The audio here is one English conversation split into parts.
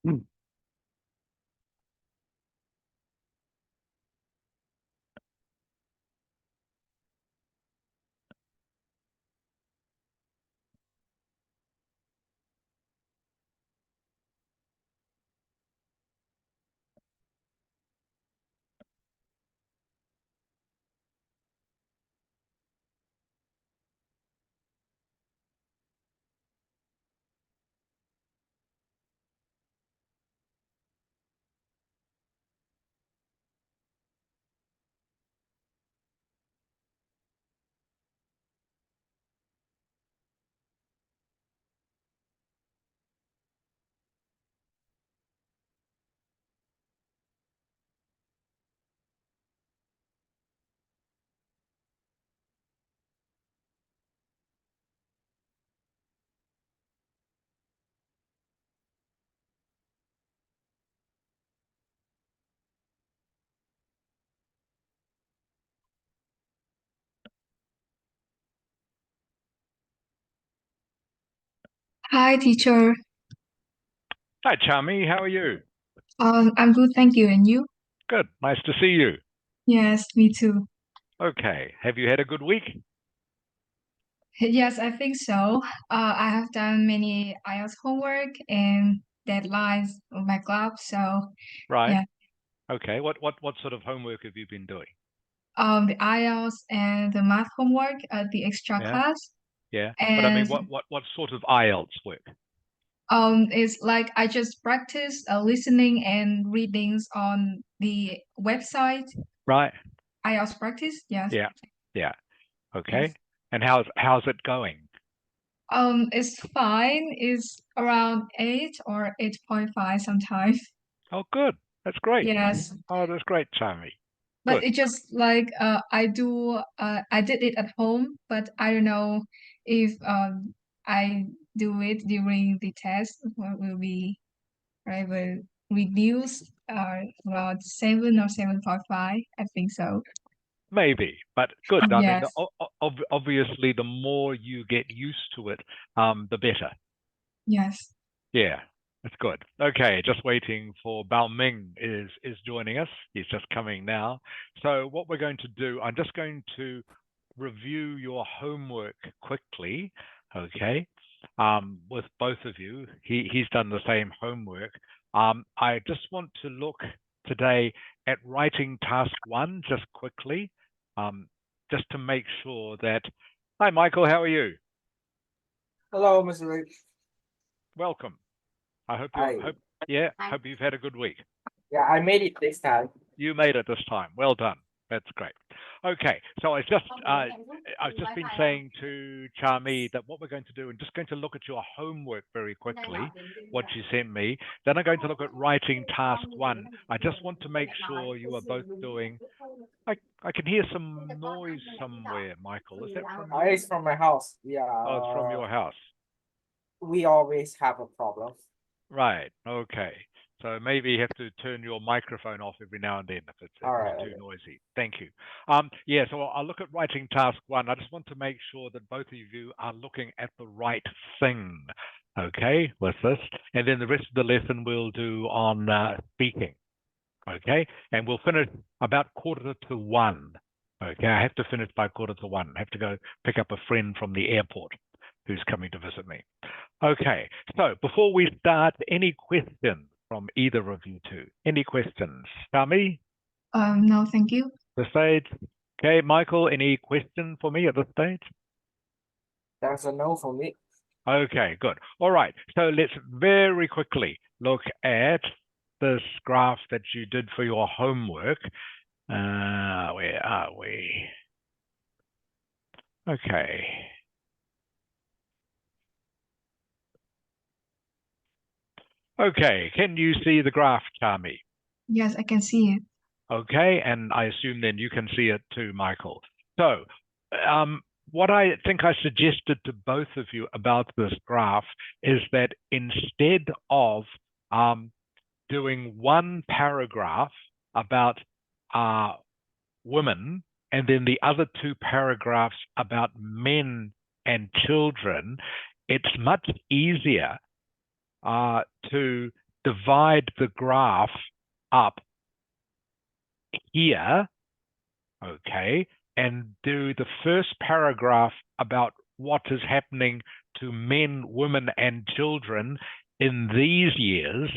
Mm. Hi, teacher. Hi, Chami. How are you? I'm good, thank you. And you? Good. Nice to see you. Yes, me too. Okay. Have you had a good week? Yes, I think so. I have done many IELTS homework and deadlines on my club. So Right. yeah, Okay. What sort of homework have you been doing? the IELTS and the math homework at the extra Yeah. class. Yeah. But I mean, And what sort of IELTS work? it's like I just practice listening and readings on the website. Right. IELTS practice. Yes, Yeah. Yeah. yes. Okay. And how's it going? It's fine. It's around 8 or 8.5 sometimes. Oh, good. That's great. Yes, Oh, that's great, Chami. but Good. it just like I did it at home, but I don't know if I do it during the test what will be right will reduce about 7 or 7.5. I think so. Maybe, but good. I mean, Yes, obviously, the more you get used to it, the better. yes. Yeah, that's good. Okay, just waiting for Bao-Ming is joining us. He's just coming now. So what we're going to do, I'm just going to review your homework quickly, okay? With both of you. He's done the same homework. I just want to look today at writing task one just quickly, um, just to make sure that. Hi, Michael. How are you? Hello, Mr. Rick. Welcome. I hope I hope you've had a good week. yeah, I made it this time. You made it this time. Well done. That's great. Okay, so I've just been saying to Charmy that what we're going to do, I'm just going to look at your homework very quickly, what you sent me. Then I'm going to look at writing task one. I just want to make sure you are both doing. I can hear some noise somewhere, Michael. Is that from you? It's from my house. Yeah, Oh, it's from your house. we always have a problem. Right. Okay. So maybe you have to turn your microphone off every now and then if All it's right, too okay. noisy. Thank you. Yeah, so I'll look at writing task one. I just want to make sure that both of you are looking at the right thing, okay, with this. And then the rest of the lesson we'll do on speaking, okay? And we'll finish about 1:45. Okay, I have to finish by 1:45. I have to go pick up a friend from the airport who's coming to visit me. Okay, so before we start, any questions from either of you two? Any questions? Tami, No, thank you. the stage. Okay, Michael, any question for me at this stage? That's a no for me. Okay, good. All right, so let's very quickly look at this graph that you did for your homework. Where are we? Okay. Okay, can you see the graph, Tami? Yes, I can see it. Okay, and I assume then you can see it too, Michael. So, what I think I suggested to both of you about this graph is that instead of doing one paragraph about women and then the other two paragraphs about men and children, it's much easier to divide the graph up here, okay, and do the first paragraph about what is happening to men, women, and children in these years,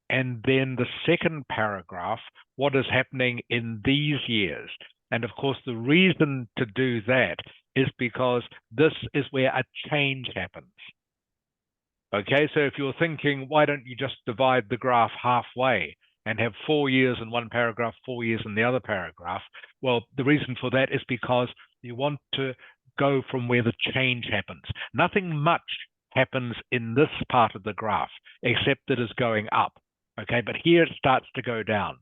and then the second paragraph, what is happening in these years. And of course, the reason to do that is because this is where a change happens. Okay, so if you're thinking, why don't you just divide the graph halfway and have 4 years in one paragraph, 4 years in the other paragraph? Well, the reason for that is because you want to go from where the change happens. Nothing much happens in this part of the graph, except that it's going up. Okay, but here it starts to go down.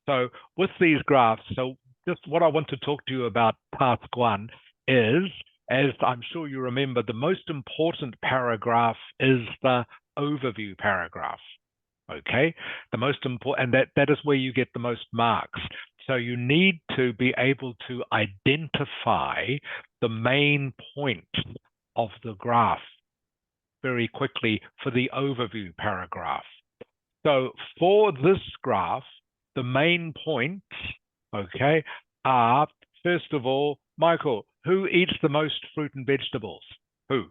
So with these graphs, so just what I want to talk to you about task one is, as I'm sure you remember, the most important paragraph is the overview paragraph. Okay, the most important, and that is where you get the most marks. So you need to be able to identify the main point of the graph very quickly for the overview paragraph. So for this graph, the main points, okay, are, first of all, Michael, who eats the most fruit and vegetables? Who?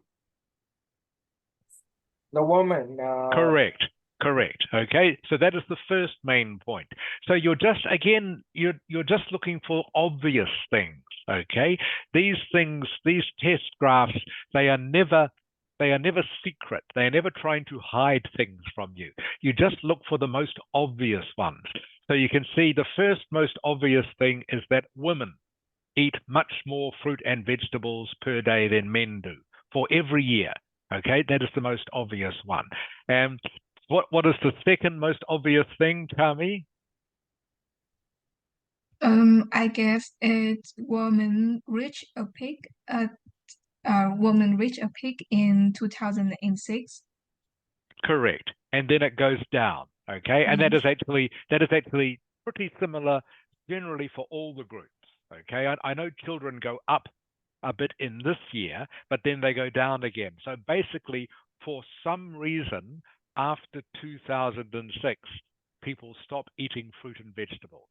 The woman. Correct. Correct. Okay, so that is the first main point. So you're just, again, you're just looking for obvious things. Okay, these things, these test graphs, they are never secret. They are never trying to hide things from you. You just look for the most obvious ones. So you can see the first most obvious thing is that women eat much more fruit and vegetables per day than men do for every year. Okay, that is the most obvious one. And what is the second most obvious thing, Tami? I guess it's woman reach a peak. Woman reach a peak in 2006. Correct. And then it goes down. Okay, and Yes. that is actually pretty similar generally for all the groups. Okay, I know children go up a bit in this year, but then they go down again. So basically, for some reason, after 2006, people stop eating fruit and vegetables.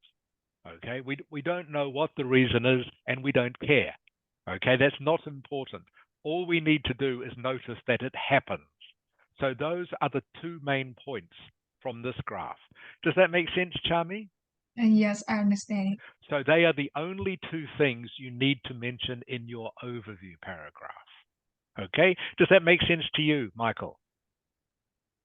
Okay, we don't know what the reason is, and we don't care. Okay, that's not important. All we need to do is notice that it happens. So those are the two main points from this graph. Does that make sense, Chami? Yes, I understand it. So they are the only two things you need to mention in your overview paragraph. Okay, does that make sense to you, Michael?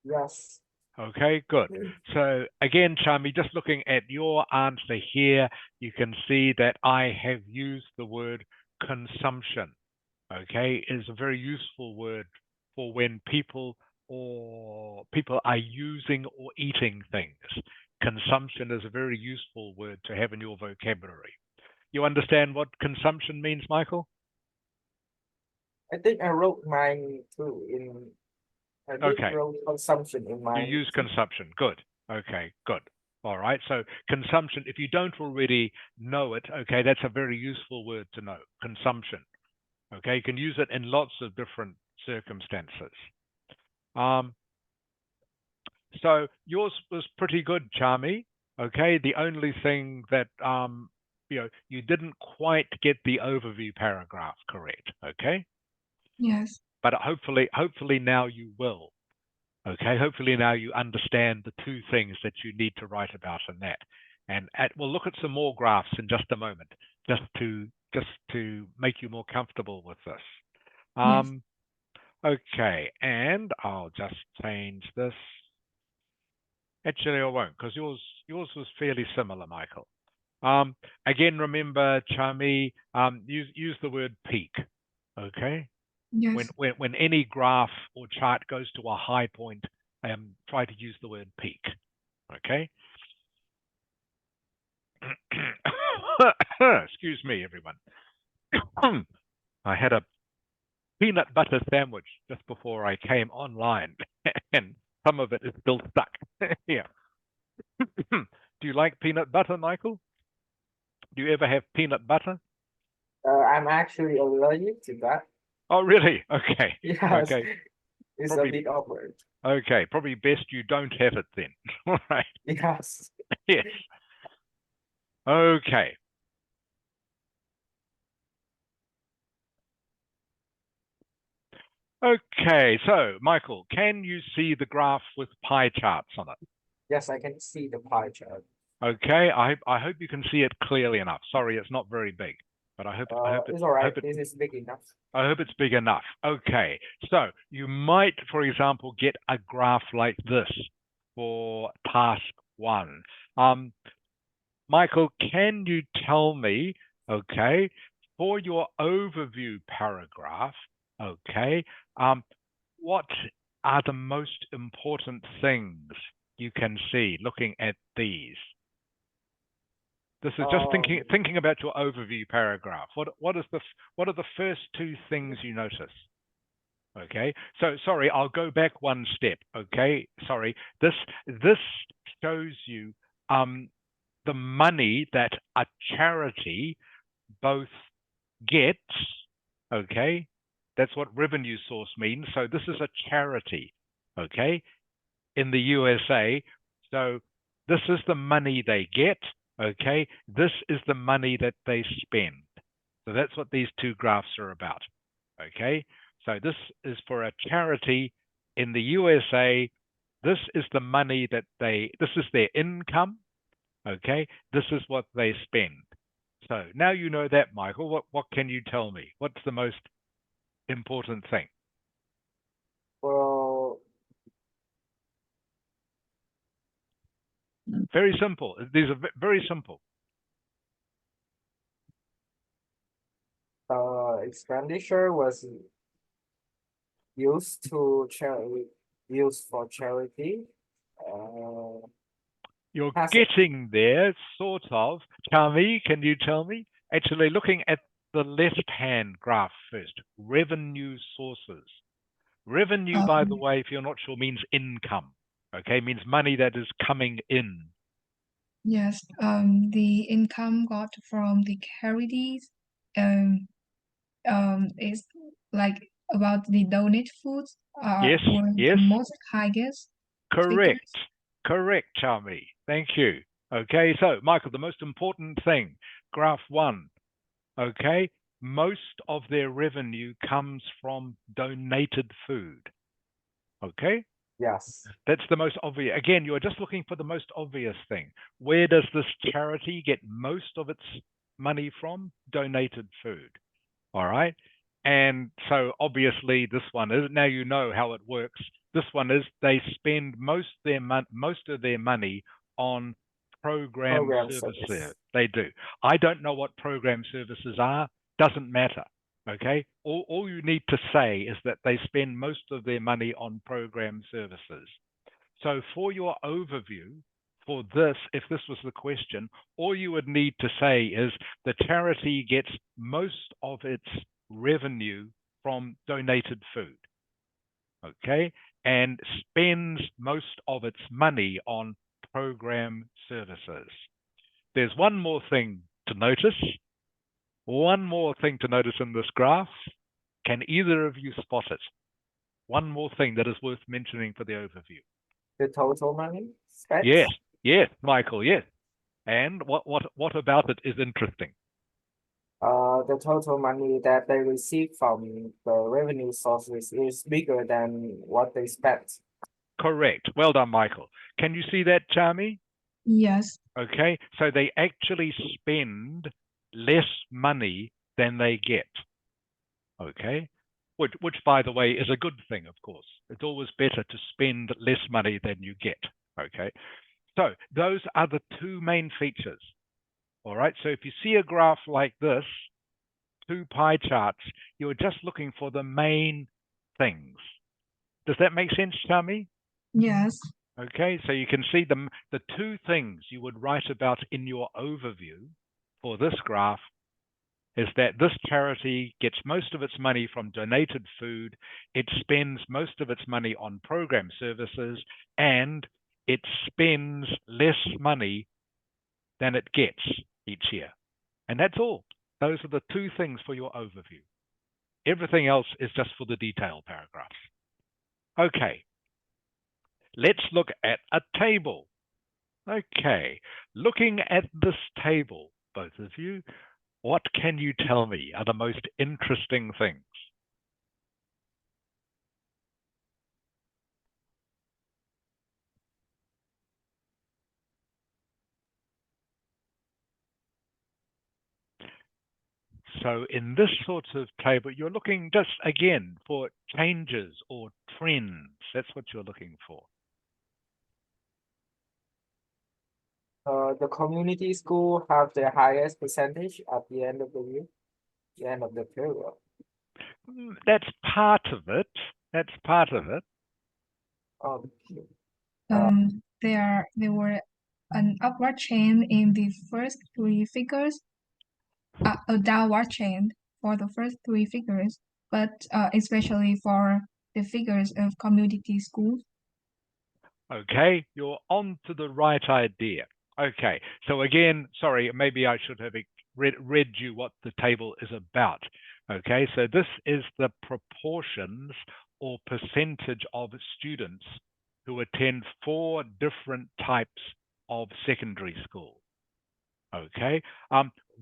Yes. Okay, good. So again, Chami, just looking at your answer here, you can see that I have used the word consumption. Okay, it is a very useful word for when people are using or eating things. Consumption is a very useful word to have in your vocabulary. You understand what consumption means, Michael? I think I wrote mine too I did Okay. wrote consumption in You mine. use consumption. Good. Okay, good. All right. So consumption, if you don't already know it, okay, that's a very useful word to know. Consumption. Okay, you can use it in lots of different circumstances. So yours was pretty good, Chami. Okay, the only thing that you didn't quite get the overview paragraph correct. Okay, Yes. but hopefully now you will. Okay, hopefully now you understand the two things that you need to write about in that. And we'll look at some more graphs in just a moment, just to make you more comfortable with this. Yes. Okay, and I'll just change this. Actually, I won't, because yours was fairly similar, Michael. Again, remember, Chami, use the word peak. Okay. Yes. When any graph or chart goes to a high point, try to use the word peak. Okay. Excuse me, everyone. I had a peanut butter sandwich just before I came online, and some of it is still stuck. Yeah. Do you like peanut butter, Michael? Do you ever have peanut butter? I'm actually allergic to that. Oh, really? Okay. Yes. Okay. It's Probably, a bit awkward. okay, probably best you don't have it then. All right. Yes. Yes. Okay. Okay, so Michael, can you see the graph with pie charts on it? Yes, I can see the pie chart. Okay, I hope you can see it clearly enough. Sorry, it's not very big, but I hope It's all right. This is big enough. I hope it's big enough. Okay, so you might, for example, get a graph like this for task 1. Michael, can you tell me, okay, for your overview paragraph, okay, what are the most important things you can see looking at these? This is just thinking about your overview paragraph. What are the first 2 things you notice? Okay, so sorry, I'll go back one step. Okay, sorry. This shows you the money that a charity both gets. Okay, that's what revenue source means. So this is a charity. Okay, in the USA. So this is the money they get. Okay, this is the money that they spend. So that's what these 2 graphs are about. Okay, so this is for a charity in the USA. This is the money that this is their income. Okay, this is what they spend. So now you know that, Michael. What can you tell me? What's the most important thing? Well, very simple. These are very simple. Expenditure was used for charity. You're getting there, sort of. Chami, can you tell me? Actually, looking at the left-hand graph first, revenue sources. Revenue, by the way, if you're not sure, means income. Okay, means money that is coming in. Yes, the income got from the charities, is like about the donate foods Yes, were yes. the most highest Correct. figures. Correct, Chami. Thank you. Okay, so Michael, the most important thing, graph 1. Okay, most of their revenue comes from donated food. Okay? Yes. That's the most obvious. Again, you're just looking for the most obvious thing. Where does this charity get most of its money from? Donated food. All right. And so obviously this one is, now you know how it works. This one is they spend most of their money on program services. Service. They do. I don't know what program services are. Doesn't matter. Okay. All you need to say is that they spend most of their money on program services. So for your overview, for this, if this was the question, all you would need to say is the charity gets most of its revenue from donated food, okay, and spends most of its money on program services. There's one more thing to notice. One more thing to notice in this graph. Can either of you spot it? One more thing that is worth mentioning for the overview. The total money spent? Yes, yes, Michael, yes. And what about it is interesting? The total money that they receive from the revenue sources is bigger than what they spent. Correct. Well done, Michael. Can you see that, Chami? Yes. Okay, so they actually spend less money than they get. Okay, which by the way is a good thing, of course. It's always better to spend less money than you get. Okay, so those are the 2 main features. All right, so if you see a graph like this, 2 pie charts, you're just looking for the main things. Does that make sense, Chami? Yes. Okay, so you can see the 2 things you would write about in your overview for this graph is that this charity gets most of its money from donated food, it spends most of its money on program services, and it spends less money than it gets each year. And that's all. Those are the 2 things for your overview. Everything else is just for the detail paragraphs. Okay, let's look at a table. Okay, looking at this table, both of you, what can you tell me are the most interesting things? So in this sort of table, you're looking just again for changes or trends. That's what you're looking for. The community school have the highest percentage at the end of the year, the end of the period. That's part of it. That's part of it. There were an upward trend in the first three figures, a downward trend for the first three figures, but especially for the figures of community schools. Okay, you're on to the right idea. Okay, so again, sorry, maybe I should have read you what the table is about. Okay, so this is the proportions or percentage of students who attend 4 different types of secondary school. Okay,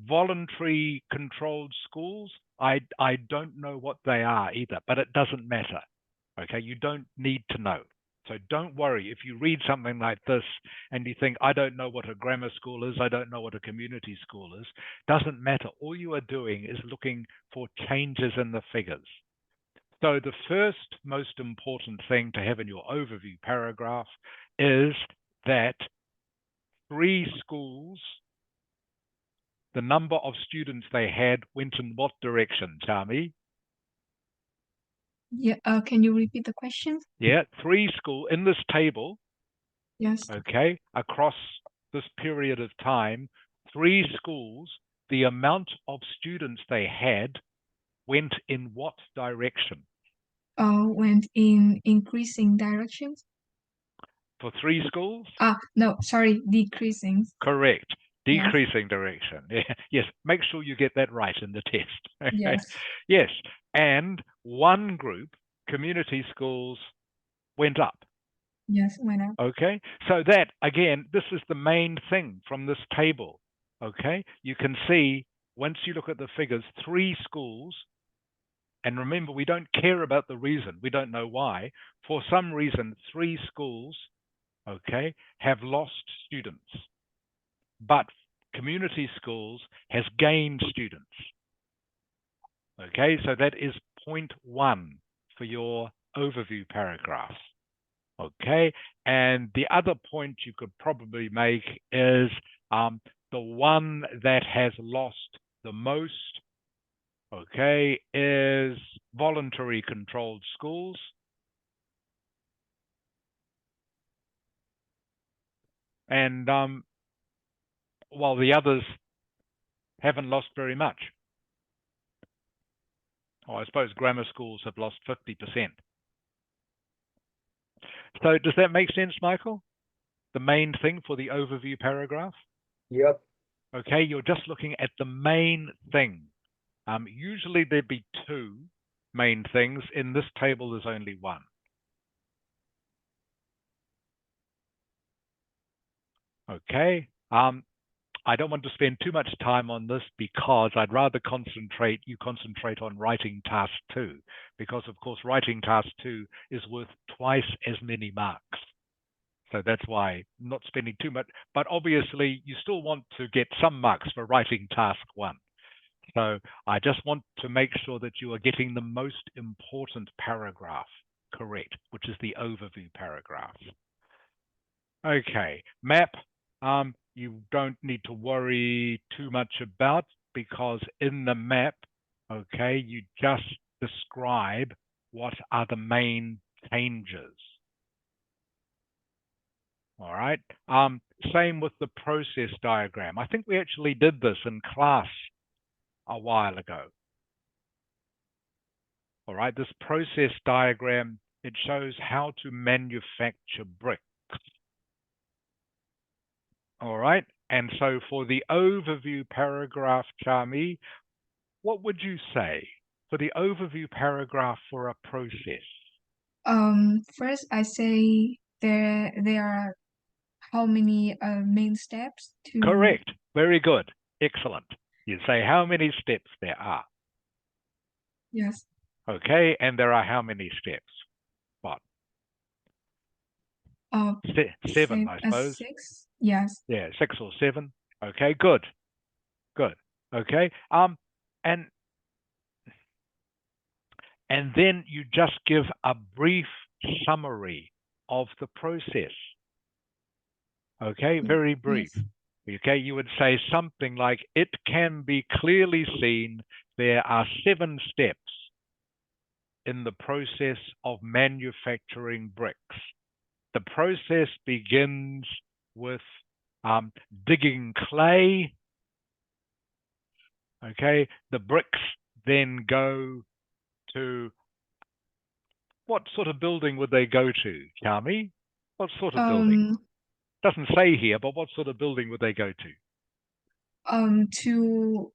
voluntary controlled schools, I don't know what they are either, but it doesn't matter. Okay, you don't need to know. So don't worry if you read something like this and you think, I don't know what a grammar school is, I don't know what a community school is. Doesn't matter. All you are doing is looking for changes in the figures. So the first most important thing to have in your overview paragraph is that 3 schools, the number of students they had went in what direction, Tami? Yeah, can you repeat the question? Yeah, 3 schools in this table. Yes. Okay, across this period of time, 3 schools, the amount of students they had went in what direction? Went in increasing directions. For 3 schools? No, sorry, decreasing. Correct. Yes. Decreasing direction. Yes, make sure you get that right in the test. Okay? Yes. Yes, and one group, community schools, went up. Yes, went up. Okay, so that again, this is the main thing from this table. Okay, you can see once you look at the figures, 3 schools, and remember, we don't care about the reason, we don't know why. For some reason, 3 schools, okay, have lost students, but community schools has gained students. Okay, so that is point 1 for your overview paragraph. Okay, and the other point you could probably make is the one that has lost the most, okay, is voluntary controlled schools. And while the others haven't lost very much. Oh, I suppose grammar schools have lost 50%. So does that make sense, Michael? The main thing for the overview paragraph? Yep. Okay, you're just looking at the main thing. Usually there'd be 2 main things. In this table, there's only 1. Okay, I don't want to spend too much time on this because I'd rather you concentrate on writing task 2, because of course writing task 2 is worth twice as many marks. So that's why I'm not spending too much, but obviously you still want to get some marks for writing task 1. So I just want to make sure that you are getting the most important paragraph correct, which is the overview paragraph. Okay, map, you don't need to worry too much about, because in the map, okay, you just describe what are the main changes. All right. Same with the process diagram. I think we actually did this in class a while ago. All right, this process diagram, it shows how to manufacture bricks. All right, and so for the overview paragraph, Chami, what would you say for the overview paragraph for a process? First I say there are how many main steps to. Correct. Very good. Excellent. You say how many steps there are. Yes. Okay, and there are how many steps? What? Seven, I suppose. 6. Yes. Yeah, 6 or 7. Okay, good. Good. Okay. And then you just give a brief summary of the process. Okay, very brief. Yes. Okay, you would say something like, it can be clearly seen there are 7 steps in the process of manufacturing bricks. The process begins with digging clay. Okay, the bricks then go to, what sort of building would they go to, Kami? What sort of building? Doesn't say here, but what sort of building would they go to? To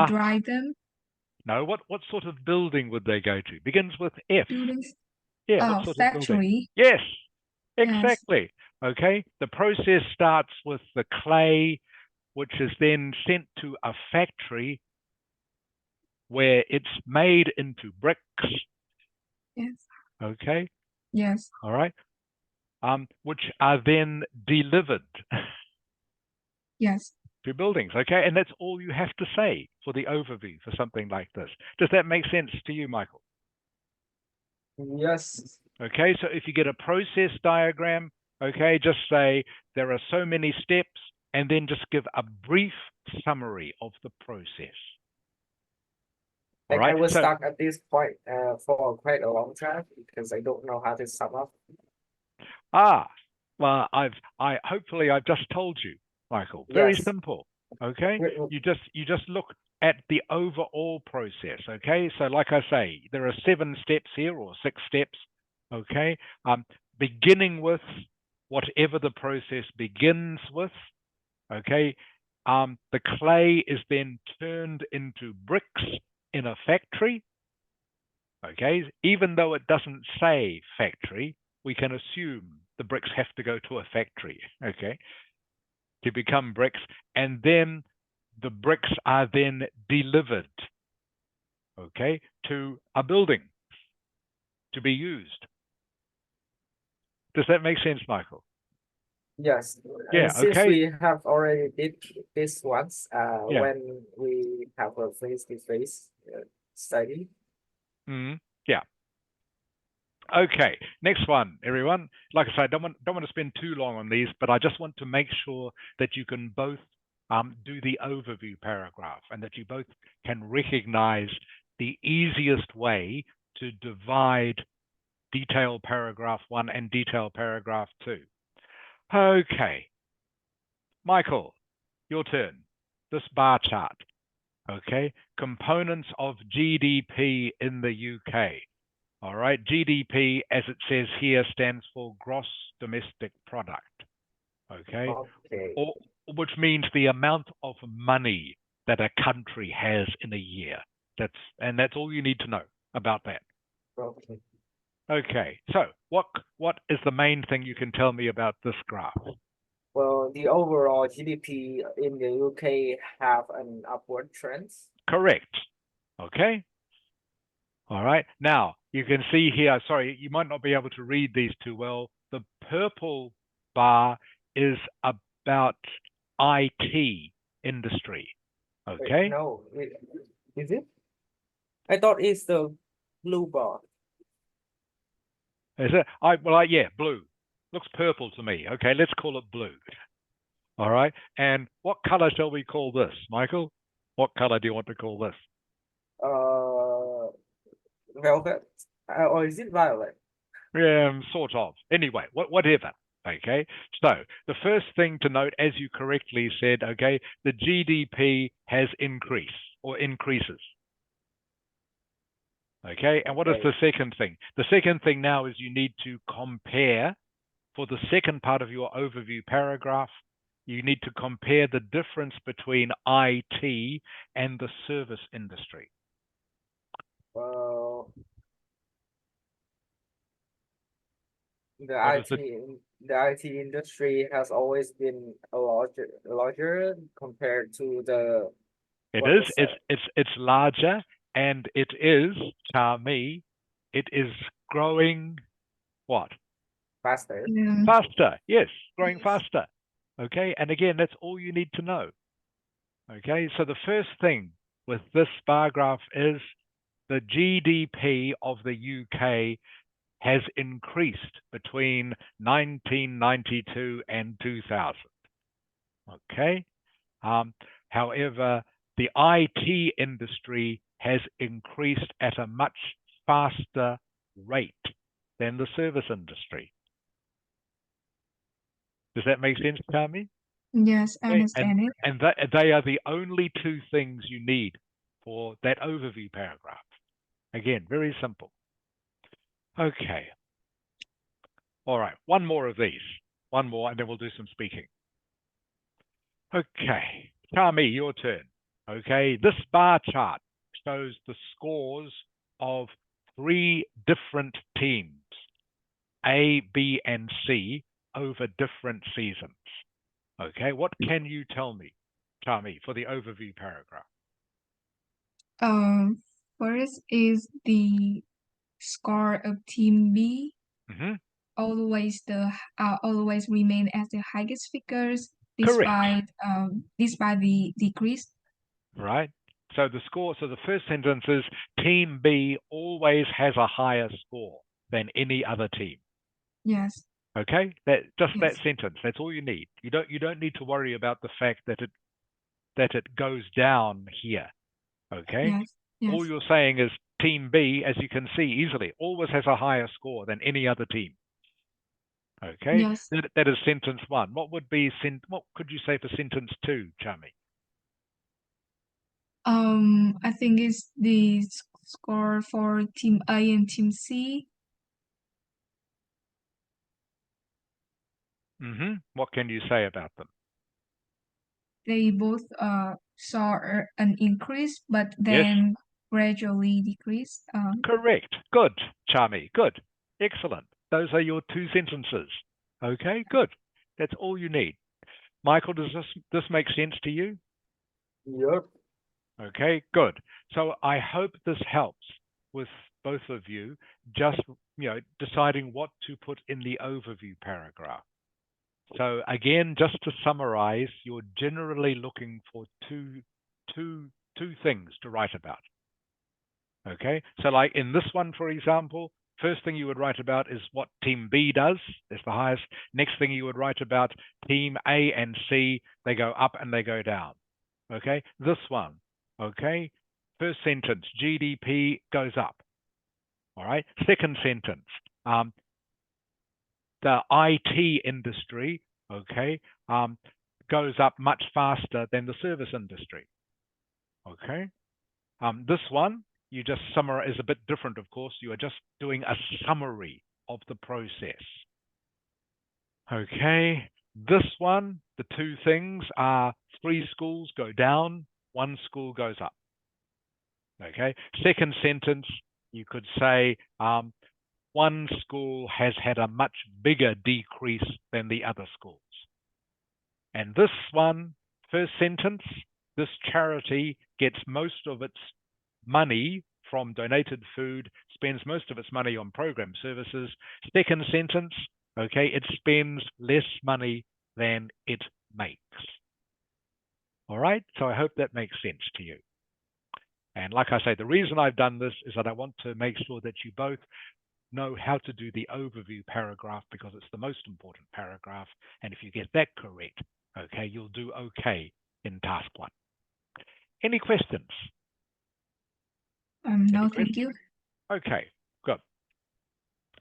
dry them. No, what sort of building would they go to? Begins with F. Buildings. Yeah, what sort of building? Factory. Yes, Yes. exactly. Okay, the process starts with the clay, which is then sent to a factory where it's made into bricks. Yes. Okay. Yes. All right. Which are then delivered Yes. to buildings. Okay, and that's all you have to say for the overview for something like this. Does that make sense to you, Michael? Yes. Okay, so if you get a process diagram, okay, just say there are so many steps, and then just give a brief summary of the process. All Like right. I was So, stuck at this point for quite a long time because I don't know how to sum up. well, hopefully I've just told you, Michael. Very Yes. simple. Okay. Wait, You just look at the overall process. Okay. So, like I say, there are 7 steps here, or 6 steps. Okay. Beginning with whatever the process begins with. Okay. The clay is then turned into bricks in a factory. Okay. Even though it doesn't say factory, we can assume the bricks have to go to a factory. Okay. To become bricks, and then the bricks are then delivered, okay, to a building to be used. Does that make sense, Michael? yes. Yeah, Since okay. we have already did this once, Yeah. when we have a face-to-face study. Yeah. Okay, next one, everyone. Like I said, I don't want to spend too long on these, but I just want to make sure that you can both do the overview paragraph, and that you both can recognize the easiest way to divide detail paragraph 1 and detail paragraph 2. Okay, Michael, your turn. This bar chart. Okay, components of GDP in the UK. All right, GDP, as it says here, stands for gross domestic product. Okay, or, which means the amount of money that a country has in a year. That's all you need to know about that. Okay. Okay, so what is the main thing you can tell me about this graph? Well, the overall GDP in the UK have an upward trend. Correct. Okay. All right. Now, you can see here, sorry, you might not be able to read these too well. The purple bar is about IT industry. Okay. Wait, no, is it? I thought it's the blue bar. Is it? Yeah, blue. Looks purple to me. Okay, let's call it blue. All right. And what color shall we call this, Michael? What color do you want to call this? Velvet. Or is it violet? Sort of. Anyway, whatever. Okay. So the first thing to note, as you correctly said, okay, the GDP has increased or increases. Okay. And what is the second thing? The second thing now is you need to compare, for the second part of your overview paragraph, you need to compare the difference between IT and the service industry. Well, The What is the IT industry has always been a larger compared to the It what is. was It's larger, and it is, Charmy, it is growing what? faster. Faster. Yes, growing Yes. faster. Okay, and again, that's all you need to know. Okay, so the first thing with this bar graph is the GDP of the UK has increased between 1992 and 2000. Okay, however, the IT industry has increased at a much faster rate than the service industry. Does that make sense, Kami? Yes, I Okay, understand it. and they are the only two things you need for that overview paragraph. Again, very simple. Okay. All right, one more of these. One more, and then we'll do some speaking. Okay, Kami, your turn. Okay, this bar chart shows the scores of 3 different teams, A, B, and C, over different seasons. Okay, what can you tell me, Kami, for the overview paragraph? First is the score of Team B. Mm-hmm. Always remain as the highest figures Correct. despite the decrease. Right. So the score, so the first sentence is Team B always has a higher score than any other team. Yes. Okay, that Yes. sentence. That's all you need. You don't need to worry about the fact that it goes down here. Okay. Yes. Yes. All you're saying is Team B, as you can see easily, always has a higher score than any other team. Okay. Yes. That is sentence 1. What could you say for sentence 2, Chami? I think it's the score for Team A and Team C. Mm-hmm. What can you say about them? They both saw an increase, but Yes. then gradually decreased. Correct. Good, Chami. Good. Excellent. Those are your 2 sentences. Okay, good. That's all you need. Michael, does this make sense to you? Yep. Okay, good. So I hope this helps with both of you just, deciding what to put in the overview paragraph. So again, just to summarize, you're generally looking for two things to write about. Okay, so like in this one, for example, first thing you would write about is what Team B does, is the highest. Next thing you would write about Team A and C, they go up and they go down. Okay, this one, okay, first sentence, GDP goes up. All right, second sentence, the IT industry, okay, goes up much faster than the service industry. Okay, this one, you just summarize, is a bit different, of course. You are just doing a summary of the process. Okay, this one, the 2 things are 3 schools go down, 1 school goes up. Okay, second sentence, you could say 1 school has had a much bigger decrease than the other schools. And this one, first sentence, this charity gets most of its money from donated food, spends most of its money on program services. Second sentence, okay, it spends less money than it makes. All right, so I hope that makes sense to you. And like I say, the reason I've done this is that I want to make sure that you both know how to do the overview paragraph, because it's the most important paragraph. And if you get that correct, okay, you'll do okay in task 1. Any questions? No, thank you. Okay, good.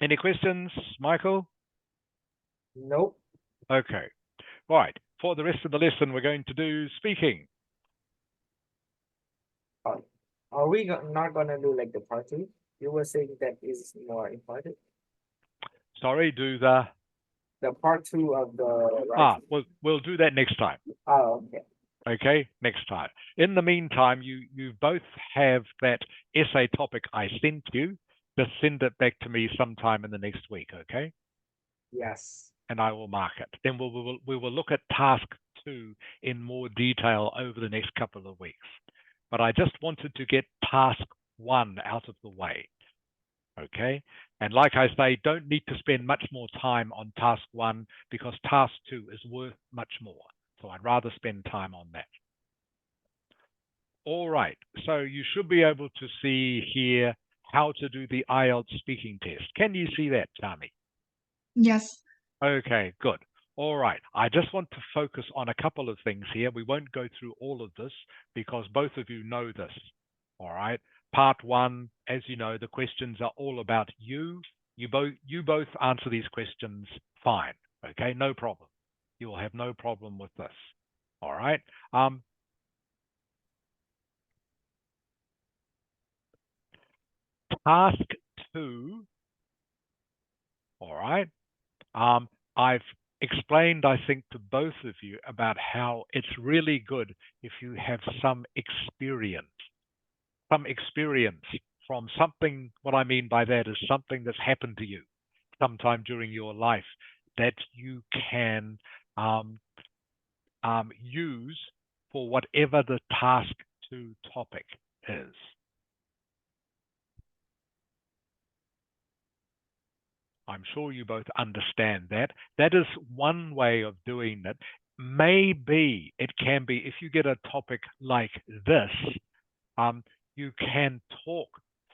Any questions, Michael? Nope. Okay. All right. For the rest of the lesson, we're going to do speaking. Are we not gonna do like the part 2? You were saying that is more important. Sorry, do the part 2 of the writing. we'll do that next time. Oh, okay. Okay, next time. In the meantime, you both have that essay topic I sent you. Just send it back to me sometime in the next week, okay? Yes. And I will mark it. Then we will look at task 2 in more detail over the next couple of weeks. But I just wanted to get task 1 out of the way. Okay. And like I say, don't need to spend much more time on task 1 because task 2 is worth much more. So I'd rather spend time on that. All right. So you should be able to see here how to do the IELTS speaking test. Can you see that, Tami? Yes. Okay, good. All right. I just want to focus on a couple of things here. We won't go through all of this because both of you know this. All right. Part 1, as you know, the questions are all about you. You both answer these questions fine. Okay, no problem. You will have no problem with this. All right. Task 2. All right. I've explained, I think, to both of you about how it's really good if you have some experience from something. What I mean by that is something that's happened to you sometime during your life that you can use for whatever the task 2 topic is. I'm sure you both understand that. That is one way of doing it. Maybe it can be, if you get a topic like this, you can talk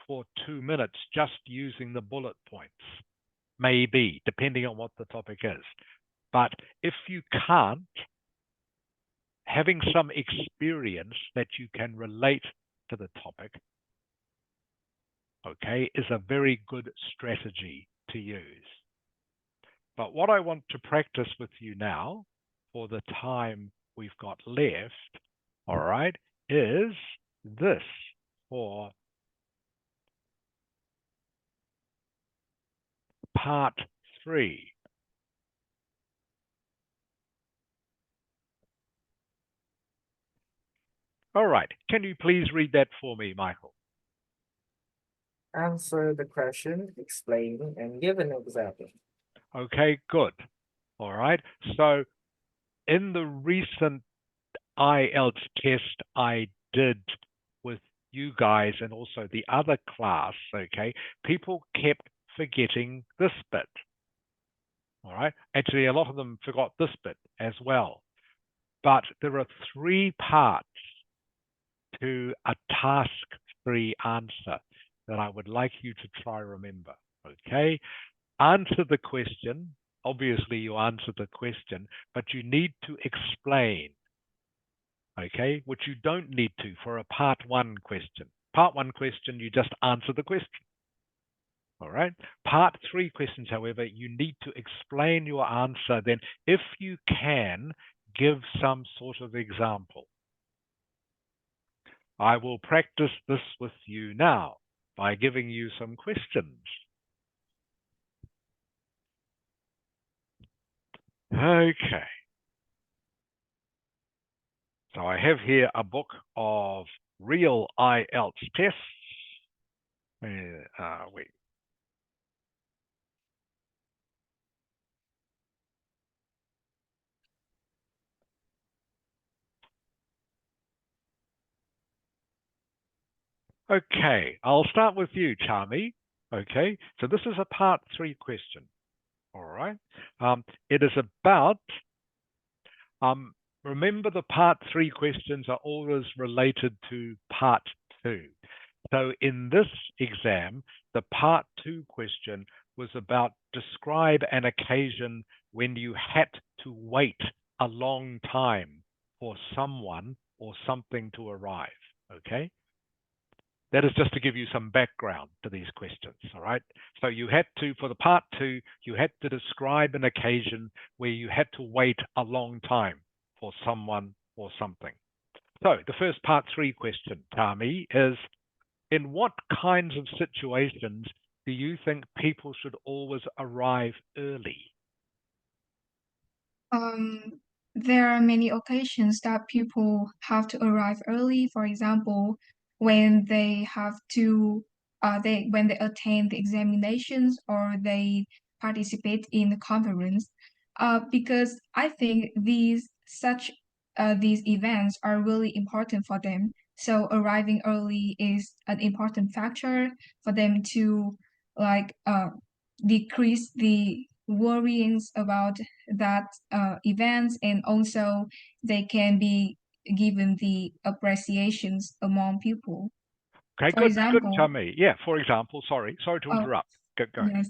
for 2 minutes just using the bullet points. Maybe, depending on what the topic is. But if you can't, having some experience that you can relate to the topic, okay, is a very good strategy to use. But what I want to practice with you now, for the time we've got left, all right, is this for part 3. All right, can you please read that for me, Michael? Answer the question, explain, and give an example. Okay, good. All right, so in the recent IELTS test I did with you guys and also the other class, okay, people kept forgetting this bit. All right, actually, a lot of them forgot this bit as well. But there are 3 parts to a task 3 answer that I would like you to try remember. Okay, answer the question. Obviously, you answer the question, but you need to explain. Okay, which you don't need to for a part 1 question. Part 1 question, you just answer the question. All right. Part 3 questions, however, you need to explain your answer. Then, if you can, give some sort of example. I will practice this with you now by giving you some questions. Okay. So I have here a book of real IELTS tests. Where are we? Okay, I'll start with you, Charmy. Okay, so this is a part 3 question. All right. It is about, remember the part 3 questions are always related to part 2. So in this exam, the part 2 question was about describe an occasion when you had to wait a long time for someone or something to arrive. Okay. That is just to give you some background to these questions, all right? So you had to, for the part 2, you had to describe an occasion where you had to wait a long time for someone or something. So the first part 3 question, Tami, is in what kinds of situations do you think people should always arrive early? There are many occasions that people have to arrive early. For example, when they have to when they attend the examinations or they participate in the conference, because I think these events are really important for them. So arriving early is an important factor for them to like decrease the worryings about that events, and also they can be given the appreciations among people. Okay, For good, example, Chami. Yeah, for example, sorry to oh, interrupt. Get going. yes.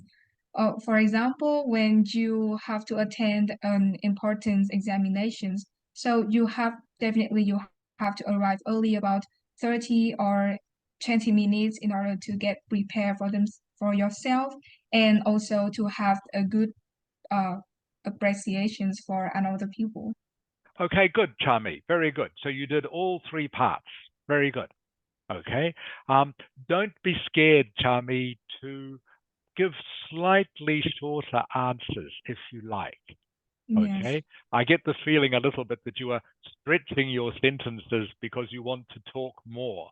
For example, when you have to attend an important examinations, so you have to arrive early about 30 or 20 minutes in order to get prepared for yourself, and also to have a good uh appreciations for another people. Okay, good, Chami. Very good. So you did all three parts. Very good. Okay. Don't be scared, Chami, to give slightly shorter answers if you like. Yes, Okay. I get the feeling a little bit that you are stretching your sentences because you want to talk more.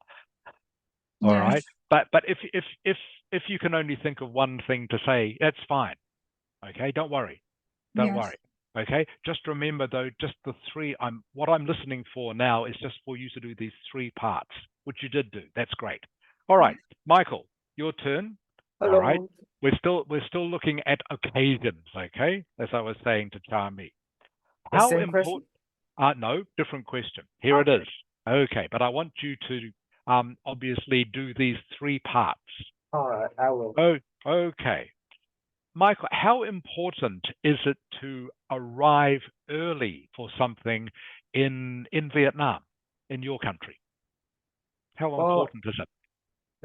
All yes, right. But if you can only think of one thing to say, that's fine. Okay. Don't worry. Don't yes, worry. Okay. Just remember though, just the three. What I'm listening for now is just for you to do these three parts, which you did do. That's great. All right, Michael, your turn. All right. Hello. We're still looking at occasions. Okay. As I was saying to Charmy, The how same question? important? No, different question. Here it Okay. is. Okay, but I want you to obviously do these three parts. All right, I will. Oh, okay. Michael, how important is it to arrive early for something in Vietnam, in your country? How Well, important is it?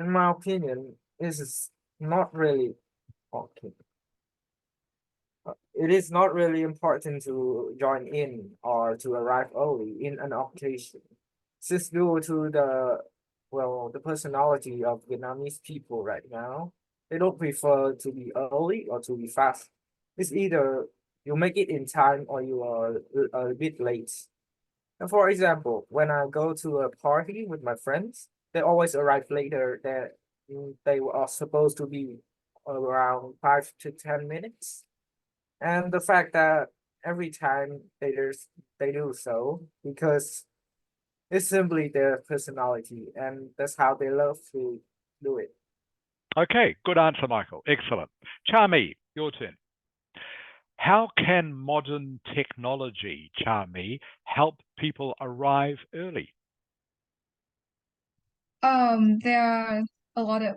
in my opinion, this is not really okay. It is not really important to join in or to arrive early in an occasion. Since due to the personality of Vietnamese people right now, they don't prefer to be early or to be fast. It's either you make it in time or you are a bit late. And for example, when I go to a party with my friends, they always arrive later than they are supposed to be around 5 to 10 minutes. And the fact that every time they do so because it's simply their personality and that's how they love to do it. Okay, good answer, Michael. Excellent. Charmy, your turn. How can modern technology, Charmy, help people arrive early? there are a lot of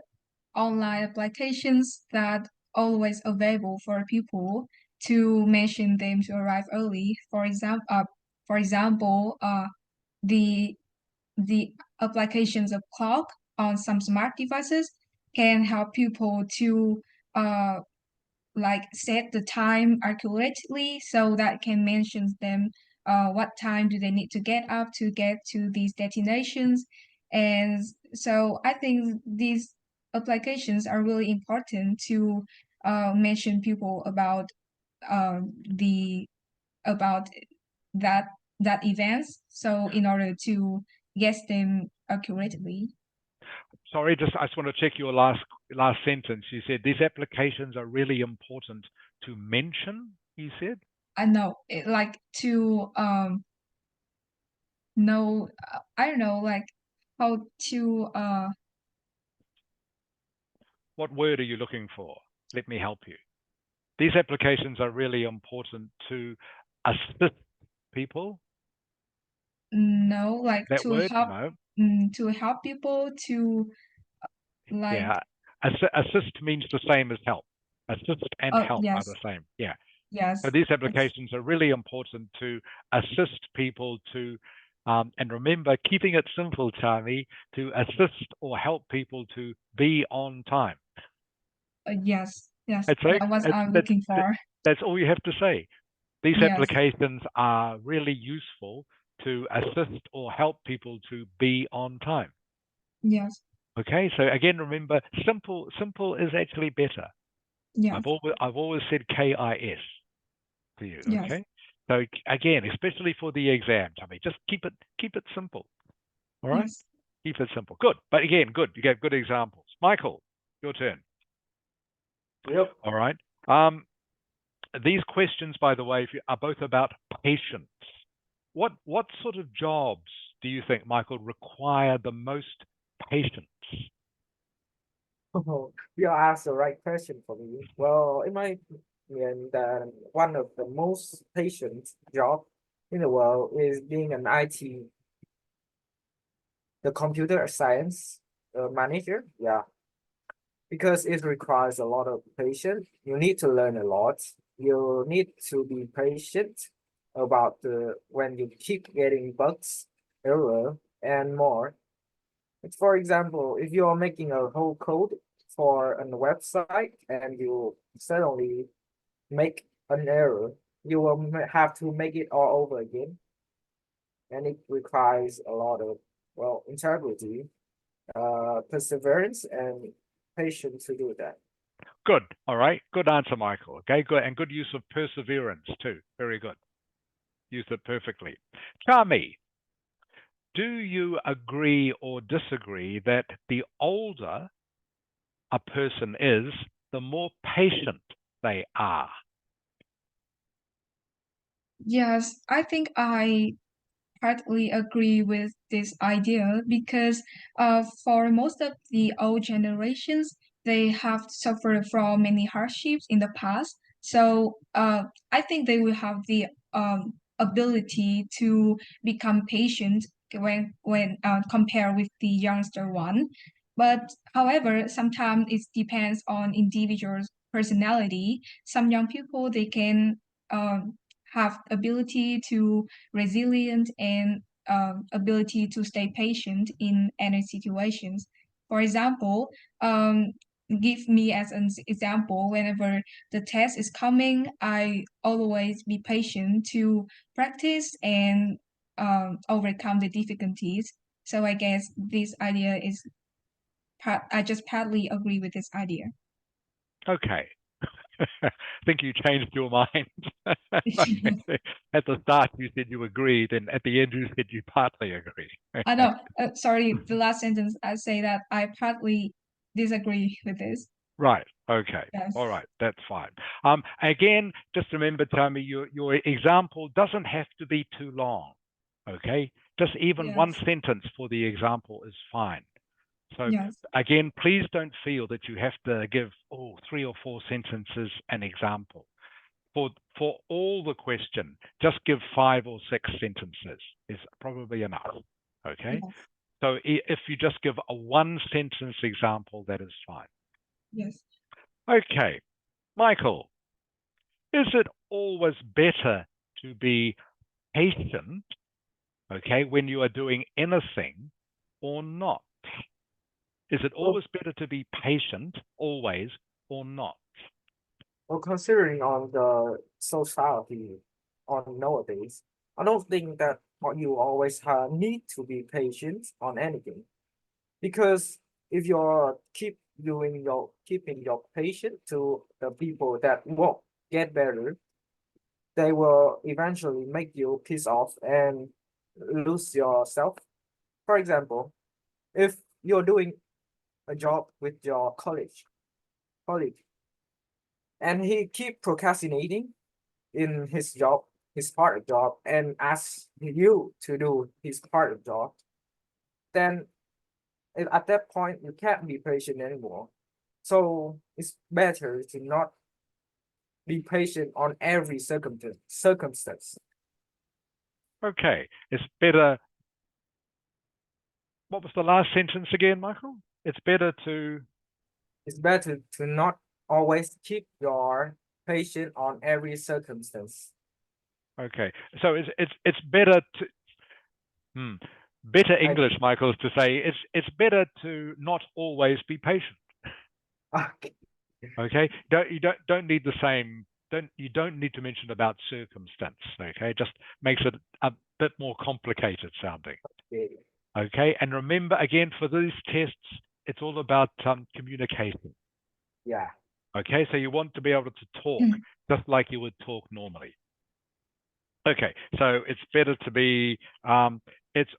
online applications that always available for people to mention them to arrive early. For example, the the applications of clock on some smart devices can help people to uh like set the time accurately, so that can mention them what time do they need to get up to get to these destinations. And so I think these applications are really important to mention people the about that events, so in order to guess them accurately. Sorry, I just want to check your last sentence. You said these applications are really important to mention, you said? I know it, like to know, I don't know, like how to What word are you looking for? Let me help you. These applications are really important to assist people. know, like That word? No. to help people to like Yeah. Assist means the same as help. Assist and oh help are yes, the same. Yeah. yes, So these it's applications are really important to assist people to, and remember, keeping it simple, Charlie, to assist or help people to be on time. yes, yes, That's right. that was I'm looking for. That's all you have to say. These Yes, applications are really useful to assist or help people to be on time. yes, Okay, so again, remember, simple is actually better. yes, I've always said KIS for you. yes, Okay, so again, especially for the exams, I mean, just keep it simple. All right, yes. keep it simple. Good, but again, good. You gave good examples. Michael, your turn. Yep. All right. these questions, by the way, are both about patience. What sort of jobs do you think, Michael, require the most patience? Oh, you asked the right question for me. Well, in my opinion, one of the most patient job in the world is being an IT, the computer science manager. Yeah, because it requires a lot of patience. You need to learn a lot. You need to be patient about the when you keep getting bugs, error, and more. For example, if you are making a whole code for a website and you suddenly make an error, you will have to make it all over again. And it requires a lot of, well, integrity, perseverance, and patience to do that. Good. All right. Good answer, Michael. Okay, good. And good use of perseverance too. Very good. Used it perfectly. Charmy, do you agree or disagree that the older a person is, the more patient they are? Yes, I think I partly agree with this idea because for most of the old generations, they have suffered from many hardships in the past. So I think they will have the ability to become patient when compared with the youngster one. But however, sometimes it depends on individual's personality. Some young people they can have ability to resilient and ability to stay patient in any situations. For example, give me as an example, whenever the test is coming, I always be patient to practice and overcome the difficulties. So I guess this idea is I just partly agree with this idea. Okay. I think you changed your mind. Okay. At the start, you said you agreed, and at the end, you said you partly agree. I know, sorry, the last sentence I say that I partly disagree with this. Right. Okay. Yes. All right. That's fine. Again, just remember, Tommy, your example doesn't have to be too long. Okay. Just even one Yes. sentence for the example is fine. So Yes. again, please don't feel that you have to give 3 or 4 sentences an example. For all the question, just give 5 or 6 sentences is probably enough. Okay. Yes. So if you just give a 1 sentence example, that is fine. Yes. Okay, Michael, is it always better to be patient, okay, when you are doing anything or not? Is it Well, always better to be patient, always, or not? well, considering on the society on nowadays, I don't think that you always need to be patient on anything, because if you're keeping your patience to the people that won't get better, they will eventually make you piss off and lose yourself. For example, if you're doing a job with your colleague, and he keep procrastinating in his job, his part of job, and asks you to do his part of job, then at that point you can't be patient anymore. So it's better to not be patient on every circumstance. Okay, it's better. What was the last sentence again, Michael? It's better to. It's better to not always keep your patient on every circumstance. Okay, so it's better to. Better I English, Michael, is to say it's better to not always be patient. okay. Okay, don't need the same. You don't need to mention about circumstance. Okay, just makes it a bit more complicated sounding. Okay, and remember again for these tests, it's all about communication. Yeah. Okay, so you want to be able to talk just like you would talk normally. Okay, so it's better to be. It's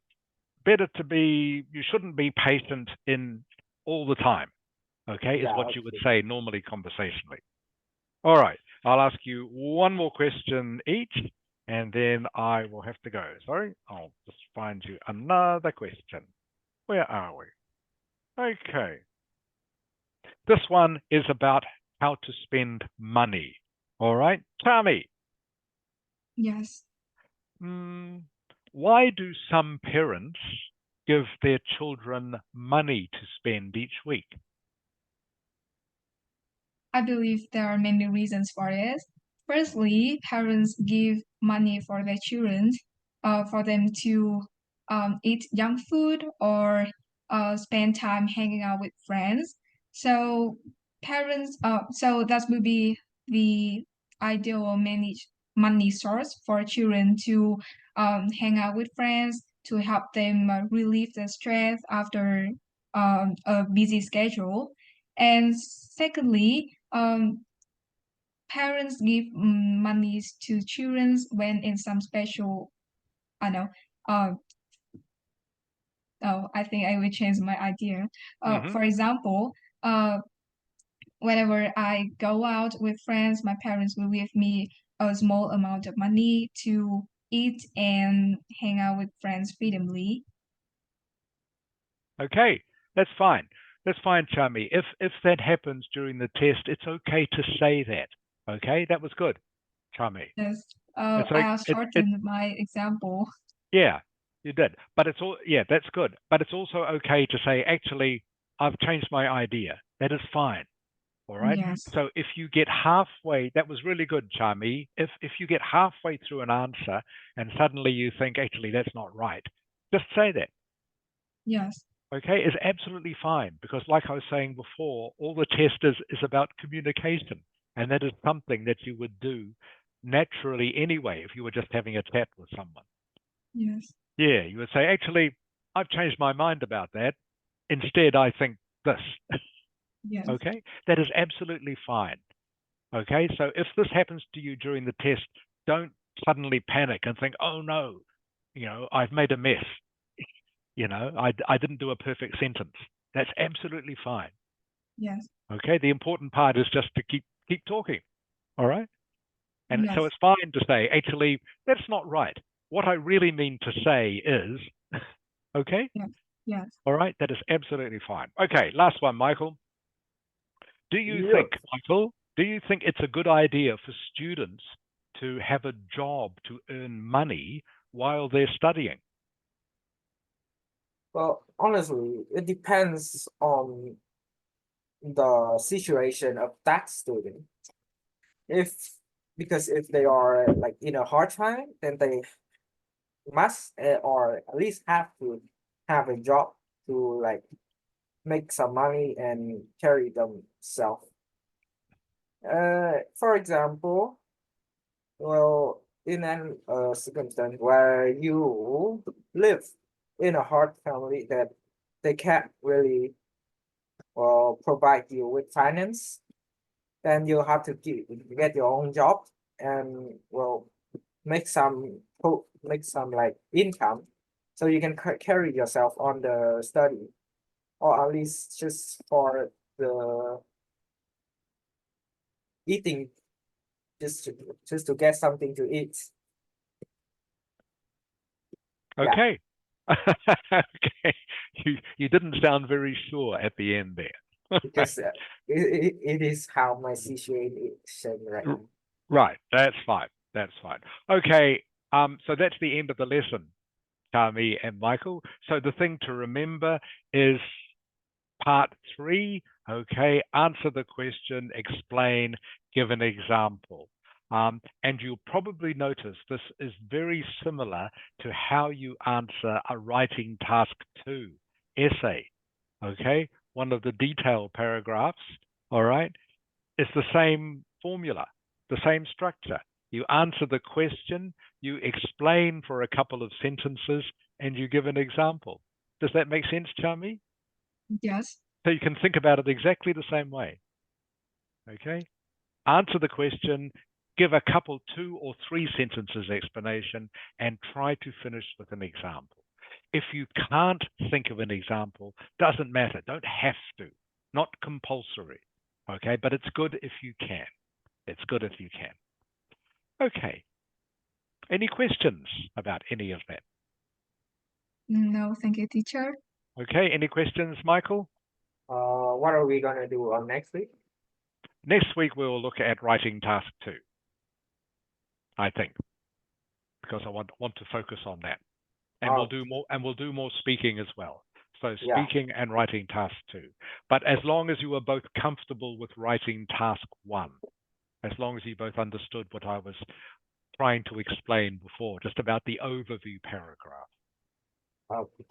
better to be. You shouldn't be patient in all the time. Okay, is Yeah. what you would Okay. say normally conversationally. All right. I'll ask you one more question each, and then I will have to go. Sorry, I'll just find you another question. Where are we? Okay. This one is about how to spend money. All right, Tommy. Yes. Why do some parents give their children money to spend each week? I believe there are many reasons for this. Firstly, parents give money for their children, for them to eat junk food or spend time hanging out with friends. So so that will be the ideal manage money source for children to hang out with friends to help them relieve the stress after a busy schedule. And secondly, parents give monies to children when in some special, I know, uh, oh, I think I will change my idea. For example, whenever I go out with friends, my parents will give me a small amount of money to eat and hang out with friends freely. Okay, that's fine. That's fine, Chami. If that happens during the test, it's okay to say that. Okay, that was good, Chami. Yes. It's I like have shortened my example. yeah, you did. But it's all yeah, that's good. But it's also okay to say, actually, I've changed my idea. That is fine. All right. Yes. So if you get halfway, that was really good, Chami. If you get halfway through an answer and suddenly you think, actually, that's not right, just say that. Yes. Okay, is absolutely fine because, like I was saying before, all the test is about communication, and that is something that you would do naturally anyway if you were just having a chat with someone. Yes. Yeah, you would say, actually, I've changed my mind about that. Instead, I think this. Yes. Okay, that is absolutely fine. Okay, so if this happens to you during the test, don't suddenly panic and think, oh no, I've made a mess. I didn't do a perfect sentence. That's absolutely fine. Yes. Okay, the important part is just to keep talking. All right, and so Yes. it's fine to say, actually, that's not right. What I really mean to say is, okay, Yes. Yes. all right, that is absolutely fine. Okay, last one, Michael. Do you Yep. think, Michael, do you think it's a good idea for students to have a job to earn money while they're studying? Well, honestly, it depends on the situation of that student. If because if they are like in a hard time, then they must or at least have to have a job to like make some money and carry themselves. For example, well, in an circumstance where you live in a hard family that they can't really well provide you with finance, then you have to get your own job and well make some like income so you can carry yourself on the study or at least just for the eating just to get something to eat. Yeah, Okay. Okay. You didn't sound very sure at the end there. because it is how my situation right now. Right. That's fine. That's fine. Okay. So that's the end of the lesson, Tami and Michael. So the thing to remember is part 3. Okay. Answer the question, explain, give an example. And you'll probably notice this is very similar to how you answer a writing task 2 essay. Okay. One of the detailed paragraphs. All right. It's the same formula, the same structure. You answer the question, you explain for a couple of sentences, and you give an example. Does that make sense, Chami? Yes. So you can think about it exactly the same way. Okay? Answer the question, give a couple, 2 or 3 sentences explanation, and try to finish with an example. If you can't think of an example, doesn't matter. Don't have to. Not compulsory. Okay? But it's good if you can. It's good if you can. Okay. Any questions about any of that? No, thank you, teacher. Okay, any questions, Michael? What are we gonna do on next week? Next week we'll look at writing task 2, I think, because I want to focus on that. And we'll do more speaking as well. So speaking and writing task 2. But as long as you are both comfortable with writing task 1, as long as you both understood what I was trying to explain before, just about the overview paragraph.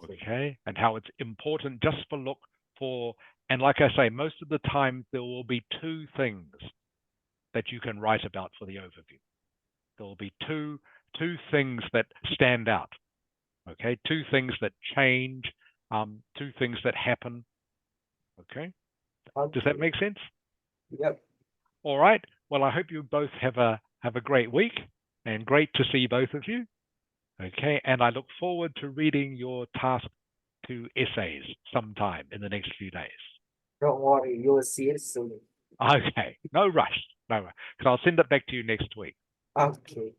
Okay, and how it's important just and like I say, most of the time there will be 2 things that you can write about for the overview. There will be two things that stand out. Okay, 2 things that change, 2 things that happen. Okay, does that make sense? Yep. All right. Well, I hope you both have a great week, and great to see both of you. Okay, and I look forward to reading your task 2 essays sometime in the next few days. Don't worry, you will see it soon. Okay, no rush, because I'll send it back to you next week. Okay.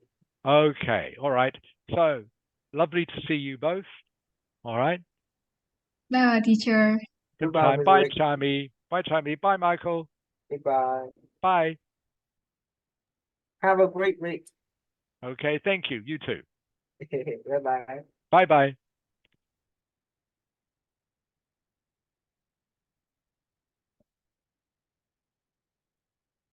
Okay, all right. So, lovely to see you both. All right. Bye, teacher. Good Goodbye, time. Bye, Rick. Chami. Bye, Chami. Bye, Michael. Goodbye. Bye. Have a great week. Okay, thank you. You too. Bye-bye. Bye-bye.